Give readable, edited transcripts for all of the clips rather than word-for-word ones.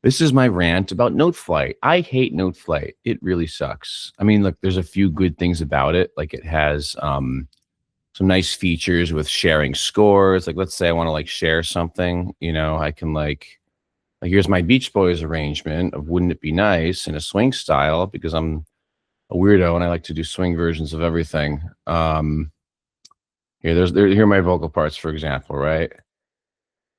This is my rant about Noteflight. I hate Noteflight. It really sucks. I mean, look, there's a few good things about it. Like it has some nice features with sharing scores. Like let's say I want to like share something, I can like here's my Beach Boys arrangement of Wouldn't It Be Nice in a swing style because I'm a weirdo and I like to do swing versions of everything. Here are my vocal parts, for example, right?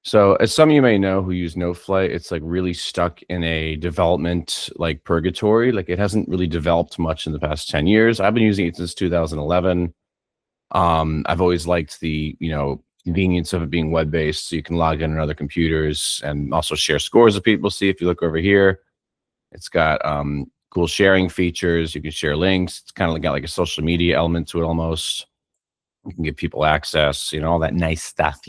So, as some of you may know who use Noteflight, it's like really stuck in a development like purgatory. Like it hasn't really developed much in the past 10 years. I've been using it since 2011. I've always liked the, convenience of it being web-based, so you can log in on other computers and also share scores with people. See, if you look over here, it's got cool sharing features. You can share links. It's kind of got like a social media element to it almost. You can give people access, all that nice stuff.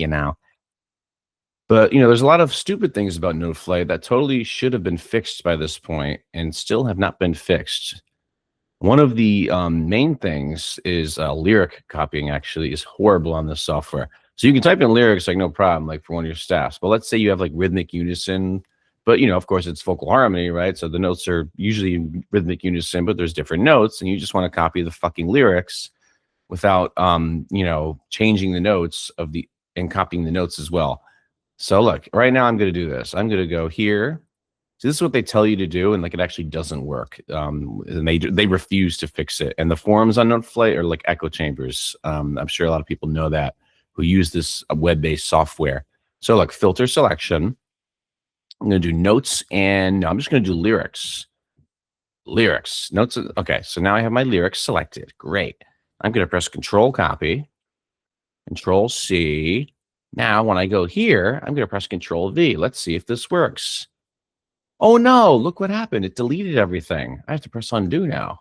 But there's a lot of stupid things about Noteflight that totally should have been fixed by this point and still have not been fixed. One of the main things is lyric copying. Actually, is horrible on this software. So you can type in lyrics like no problem, like for one of your staffs. But let's say you have like rhythmic unison, but of course it's vocal harmony, right? So the notes are usually in rhythmic unison, but there's different notes, and you just want to copy the fucking lyrics without changing the notes and copying the notes as well. So look, right now I'm going to do this. I'm going to go here. So this is what they tell you to do, and like it actually doesn't work. And they refuse to fix it. And the forums on Noteflight are like echo chambers. I'm sure a lot of people know that who use this web-based software. So like filter selection. I'm going to do notes, and no, I'm just going to do lyrics. Lyrics, notes. Okay, so now I have my lyrics selected. Great. I'm going to press Control Copy, Control C. Now, when I go here, I'm going to press Control V. Let's see if this works. Oh no, look what happened. It deleted everything. I have to press undo now.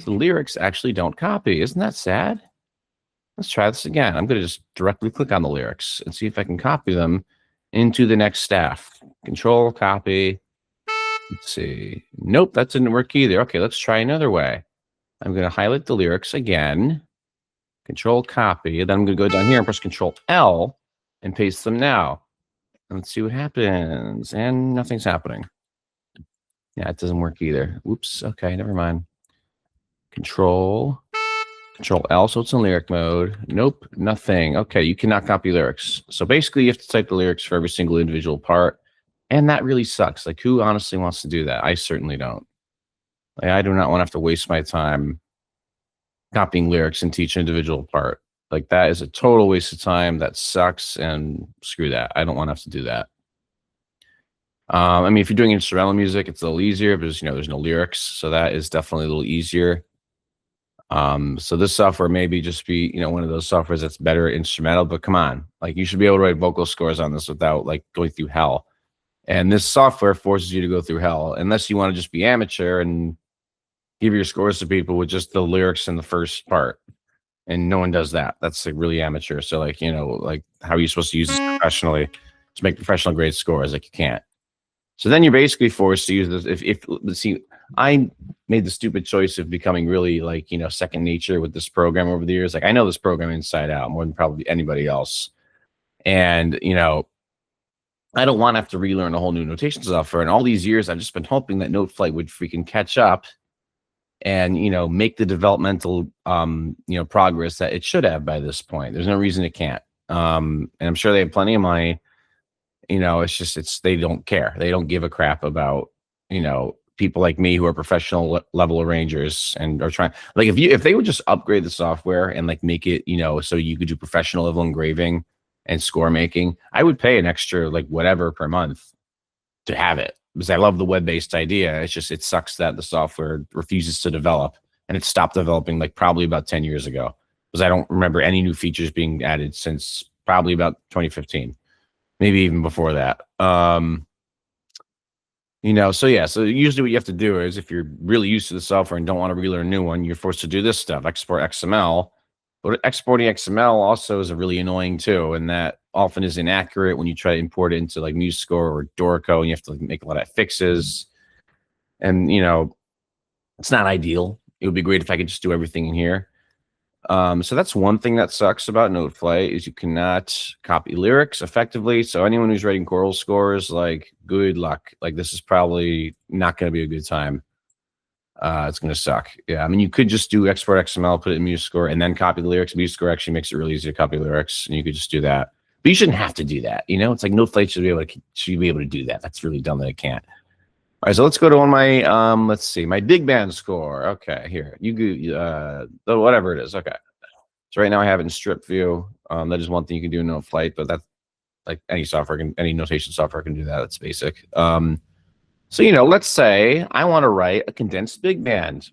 The lyrics actually don't copy. Isn't that sad? Let's try this again. I'm going to just directly click on the lyrics and see if I can copy them into the next staff. Control, copy. Let's see. Nope, that didn't work either. Okay, let's try another way. I'm going to highlight the lyrics again. Control, copy. Then I'm going to go down here and press Control L and paste them now. Let's see what happens. And nothing's happening. Yeah, it doesn't work either. Oops. Okay, never mind. Control L, so it's in lyric mode. Nope, nothing. Okay, you cannot copy lyrics. So basically, you have to type the lyrics for every single individual part. And that really sucks. Like, who honestly wants to do that? I certainly don't. Like, I do not want to have to waste my time copying lyrics into each individual part. Like, that is a total waste of time. That sucks, and screw that. I don't want to have to do that. I mean, if you're doing instrumental music, it's a little easier because, there's no lyrics. So that is definitely a little easier. So this software maybe just be, one of those softwares that's better instrumental, but come on, like you should be able to write vocal scores on this without like going through hell. And this software forces you to go through hell unless you want to just be amateur and give your scores to people with just the lyrics in the first part. And no one does that. That's like really amateur. So like, like how are you supposed to use this professionally to make professional grade scores? Like you can't. So then you're basically forced to use this. Let's see, I made the stupid choice of becoming really like, second nature with this program over the years. Like I know this program inside out more than probably anybody else. And, I don't want to have to relearn a whole new notation software. And all these years, I've just been hoping that Noteflight would freaking catch up and, make the developmental, progress that it should have by this point. There's no reason it can't. And I'm sure they have plenty of money. They don't care. They don't give a crap about, people like me who are professional level arrangers and are trying, like if they would just upgrade the software and like make it, so you could do professional level engraving and score making, I would pay an extra like whatever per month to have it because I love the web-based idea. It's just, it sucks that the software refuses to develop, and it stopped developing like probably about 10 years ago because I don't remember any new features being added since probably about 2015. Maybe even before that. So yeah, so usually what you have to do is if you're really used to the software and don't want to relearn a new one, you're forced to do this stuff, export XML. But exporting XML also is really annoying too, and that often is inaccurate when you try to import it into like MuseScore or Dorico, and you have to like, make a lot of fixes. And it's not ideal. It would be great if I could just do everything in here. So that's one thing that sucks about Noteflight is you cannot copy lyrics effectively. So anyone who's writing choral scores, like, good luck. Like, this is probably not going to be a good time. It's going to suck. Yeah, I mean, you could just do export XML, put it in MuseScore, and then copy the lyrics. MuseScore actually makes it really easy to copy lyrics, and you could just do that. But you shouldn't have to do that. You know, it's like Noteflight should be able to do that. That's really dumb that it can't. All right, so let's go to one of my let's see, my big band score. Okay, here you go, whatever it is. Okay, so right now I have it in strip view. That is one thing you can do in Noteflight, but that's like any software can, any notation software can do that. That's basic. So let's say I want to write a condensed big band.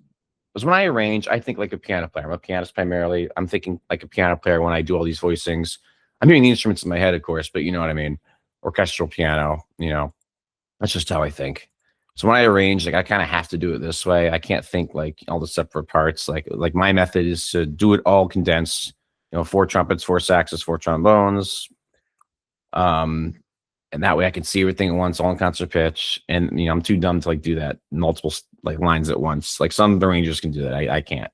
Because when I arrange, I think like a piano player. I'm a pianist primarily. I'm thinking like a piano player when I do all these voicings. I'm hearing the instruments in my head, of course, but you know what I mean. Orchestral piano. That's just how I think. So when I arrange, like I kind of have to do it this way. I can't think like all the separate parts. Like my method is to do it all condensed. 4 trumpets, 4 saxes, 4 trombones. And that way I can see everything at once, all in concert pitch. And I'm too dumb to like do that multiple like lines at once. Like some arrangers can do that. I can't.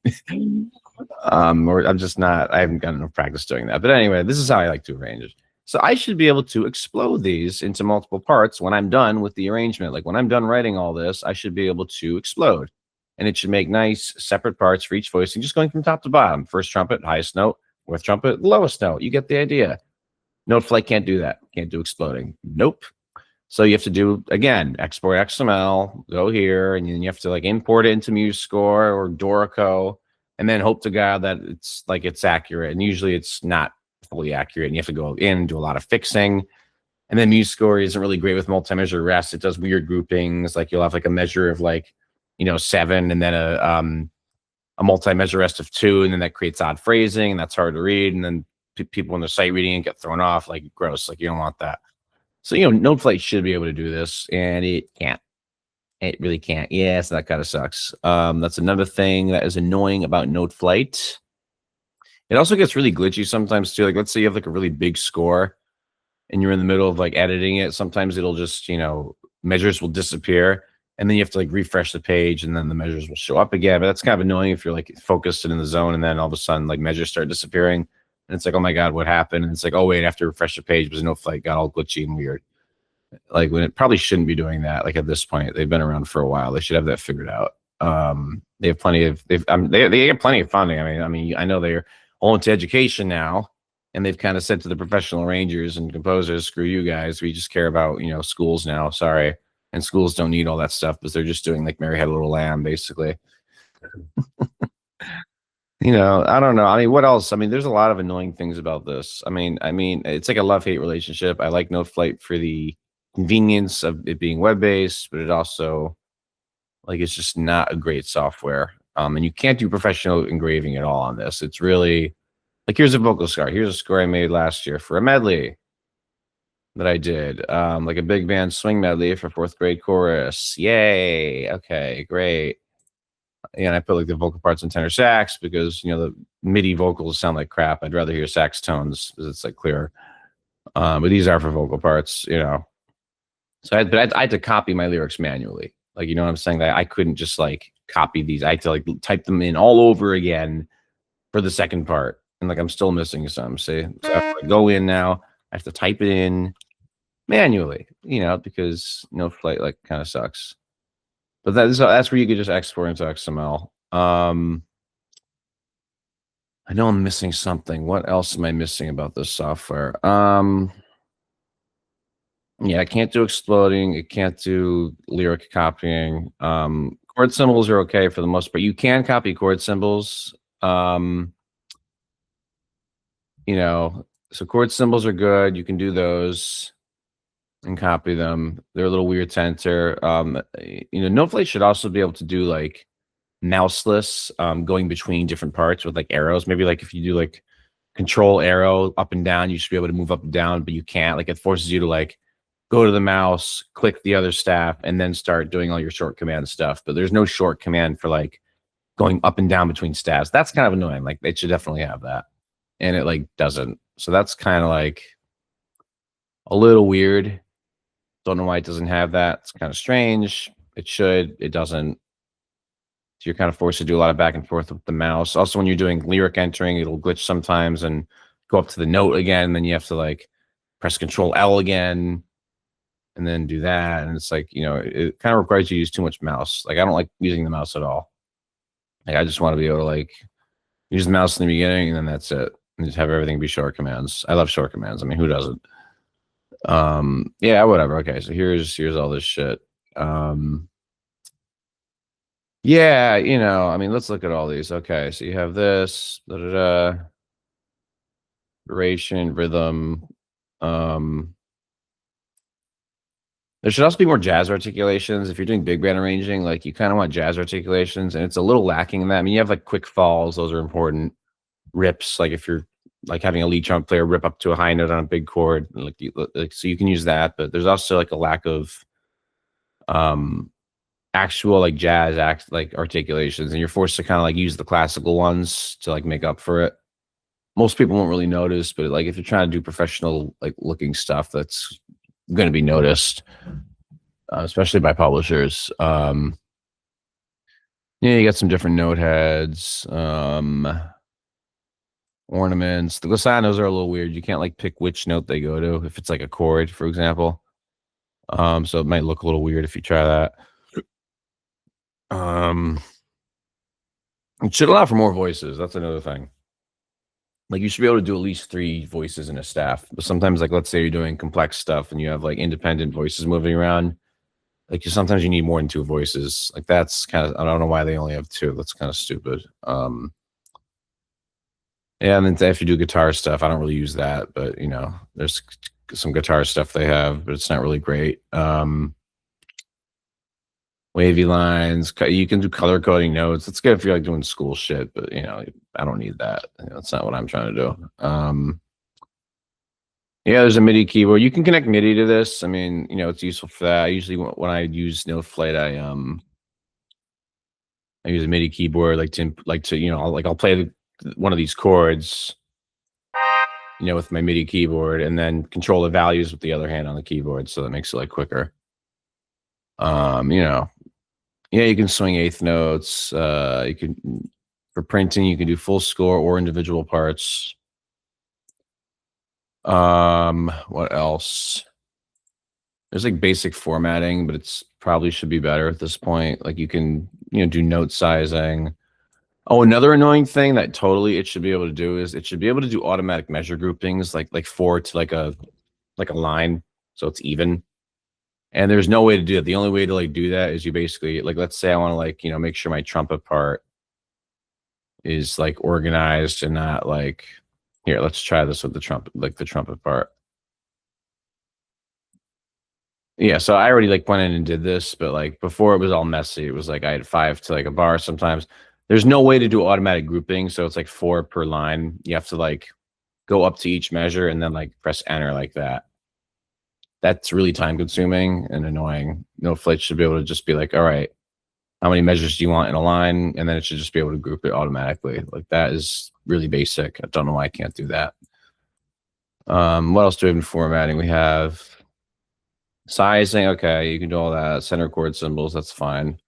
Or I'm just not. I haven't got enough practice doing that. But anyway, this is how I like to arrange it. So I should be able to explode these into multiple parts when I'm done with the arrangement. Like when I'm done writing all this, I should be able to explode. And it should make nice separate parts for each voicing, just going from top to bottom. First trumpet, highest note. Fourth trumpet, lowest note. You get the idea. Noteflight can't do that. Can't do exploding. Nope. So you have to do, again, export XML, go here, and then you have to like import it into MuseScore or Dorico, and then hope to God that it's accurate. And usually it's not fully accurate, and you have to go in and do a lot of fixing. And then MuseScore isn't really great with multi-measure rest. It does weird groupings. Like you'll have like a measure of 7, and then a multi-measure rest of 2, and then that creates odd phrasing, and that's hard to read. And then people in the sight reading it get thrown off, like gross. Like you don't want that. So Noteflight should be able to do this, and it can't. It really can't. Yeah, so that kind of sucks. That's another thing that is annoying about Noteflight. It also gets really glitchy sometimes too. Like let's say you have like a really big score and you're in the middle of like editing it. Sometimes it'll just, measures will disappear, and then you have to like refresh the page, and then the measures will show up again. But that's kind of annoying if you're like focused and in the zone, and then all of a sudden like measures start disappearing, and it's like, oh my God, what happened? And it's like, oh wait, after refresh the page, because Noteflight got all glitchy and weird. Like when it probably shouldn't be doing that. Like at this point, they've been around for a while. They should have that figured out. They have plenty of they get plenty of funding. I know they're all into education now, and they've kind of said to the professional arrangers and composers, screw you guys, we just care about schools now. Sorry. And schools don't need all that stuff because they're just doing like Mary Had a Little Lamb, basically. I don't know. What else? There's a lot of annoying things about this. It's like a love-hate relationship. I like Noteflight for the convenience of it being web-based, but it also it's just not a great software. And you can't do professional engraving at all on this. It's really like, here's a vocal score. Here's a score I made last year for a medley that I did, like a big band swing medley for 4th grade chorus. Yay. Okay, great. And I put like the vocal parts in tenor sax because the MIDI vocals sound like crap. I'd rather hear sax tones because it's like clearer. But these are for vocal parts, So I had to copy my lyrics manually. Like, you know what I'm saying? That I couldn't just like copy these. I had to like type them in all over again for the second part. And like I'm still missing some. See, so I have to go in now. I have to type it in manually, because Noteflight like kind of sucks. But that's where you could just export into XML. I know I'm missing something. What else am I missing about this software? Yeah, I can't do exploding. It can't do lyric copying. Chord symbols are okay for the most part. You can copy chord symbols. So chord symbols are good. You can do those and copy them. They're a little weird to enter. Noteflight should also be able to do like mouseless going between different parts with like arrows. Maybe like if you do like control arrow up and down, you should be able to move up and down, but you can't. Like it forces you to like go to the mouse, click the other staff, and then start doing all your short command stuff. But there's no short command for like going up and down between staffs. That's kind of annoying. Like it should definitely have that, and it like doesn't. So that's kind of like a little weird. Don't know why it doesn't have that. It's kind of strange. It should. It doesn't. So you're kind of forced to do a lot of back and forth with the mouse. Also, when you're doing lyric entering, it'll glitch sometimes and go up to the note again. Then you have to like press Control L again and then do that. And it's like, it kind of requires you to use too much mouse. Like I don't like using the mouse at all. Like I just want to be able to like use the mouse in the beginning and then that's it. And just have everything be short commands. I love short commands. I mean, who doesn't? Yeah, whatever. Okay, so here's all this shit. Yeah, I mean, let's look at all these. Okay, so you have this, duration, rhythm. There should also be more jazz articulations. If you're doing big band arranging, like you kind of want jazz articulations, and it's a little lacking in that. I mean, you have like quick falls; those are important. Rips, like if you're like having a lead trumpet player rip up to a high note on a big chord, like so you can use that. But there's also like a lack of actual like jazz like articulations, and you're forced to kind of like use the classical ones to like make up for it. Most people won't really notice, but like if you're trying to do professional like looking stuff, that's going to be noticed, especially by publishers. Yeah, you got some different note heads, ornaments. The glossanos are a little weird. You can't like pick which note they go to if it's like a chord, for example. So it might look a little weird if you try that. It should allow for more voices. That's another thing. Like you should be able to do at least 3 voices in a staff. But sometimes, like let's say you're doing complex stuff and you have like independent voices moving around. Like sometimes you need more than 2 voices. Like that's kind of, I don't know why they only have 2. That's kind of stupid. Yeah, and then if you do guitar stuff, I don't really use that, but there's some guitar stuff they have, but it's not really great. Wavy lines, you can do color coding notes. It's good if you're like doing school shit, but I don't need that. That's not what I'm trying to do. Yeah, there's a MIDI keyboard. You can connect MIDI to this. I mean, it's useful for that. I usually when I use Noteflight, I use a MIDI keyboard I'll play one of these chords, with my MIDI keyboard, and then control the values with the other hand on the keyboard, so that makes it like quicker. Yeah, you can swing eighth notes. You can, for printing, you can do full score or individual parts. What else? There's like basic formatting, but it's probably should be better at this point. Like you can, do note sizing. Oh, another annoying thing that totally it should be able to do is it should be able to do automatic measure groupings, like 4 to like a line, so it's even. And there's no way to do it. The only way to like do that is you basically like, let's say I want to like, make sure my trumpet part is like organized and not like, here, let's try this with the trumpet part. Yeah, so I already like went in and did this, but like before it was all messy. It was like I had 5 to like a bar sometimes. There's no way to do automatic grouping, so it's like 4 per line. You have to like go up to each measure and then like press enter like that. That's really time consuming and annoying. Noteflight should be able to just be like, all right, how many measures do you want in a line? And then it should just be able to group it automatically. Like that is really basic. I don't know why I can't do that. What else do we have in formatting? We have sizing. Okay, you can do all that. Center chord symbols, that's fine.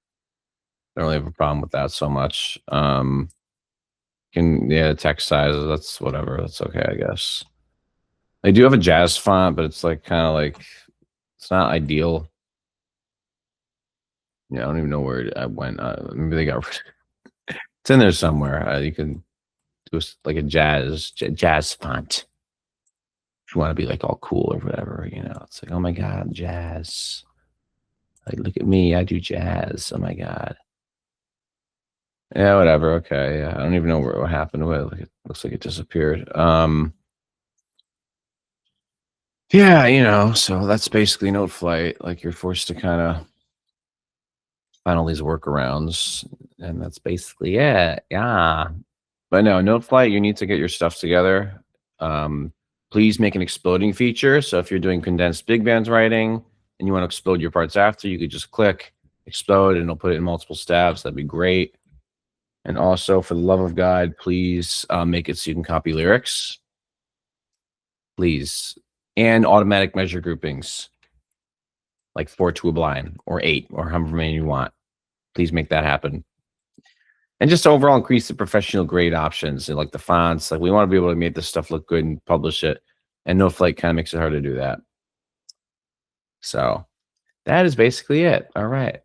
I don't really have a problem with that so much. Text sizes, that's whatever. That's okay, I guess. They do have a jazz font, but it's like kind of like it's not ideal. Yeah, I don't even know where I went. Maybe they got it's in there somewhere. You can do like a jazz font. If you want to be like all cool or whatever, it's like, oh my god, jazz. Like, look at me, I do jazz. Oh my god. Yeah, whatever. Okay. Yeah, I don't even know what happened to it. Like, it looks like it disappeared. Yeah, so that's basically Noteflight. Like you're forced to kind of find all these workarounds, and that's basically it. Yeah. But no, Noteflight, you need to get your stuff together. Please make an exploding feature. So if you're doing condensed big bands writing and you want to explode your parts after, you could just click explode and it'll put it in multiple stabs. That'd be great. And also, for the love of God, please make it so you can copy lyrics. Please. And automatic measure groupings, like 4 to a blind or 8 or however many you want. Please make that happen. and just overall increase the professional grade options and like the fonts. Like we want to be able to make this stuff look good and publish it. And Noteflight kind of makes it hard to do that. So that is basically it. All right.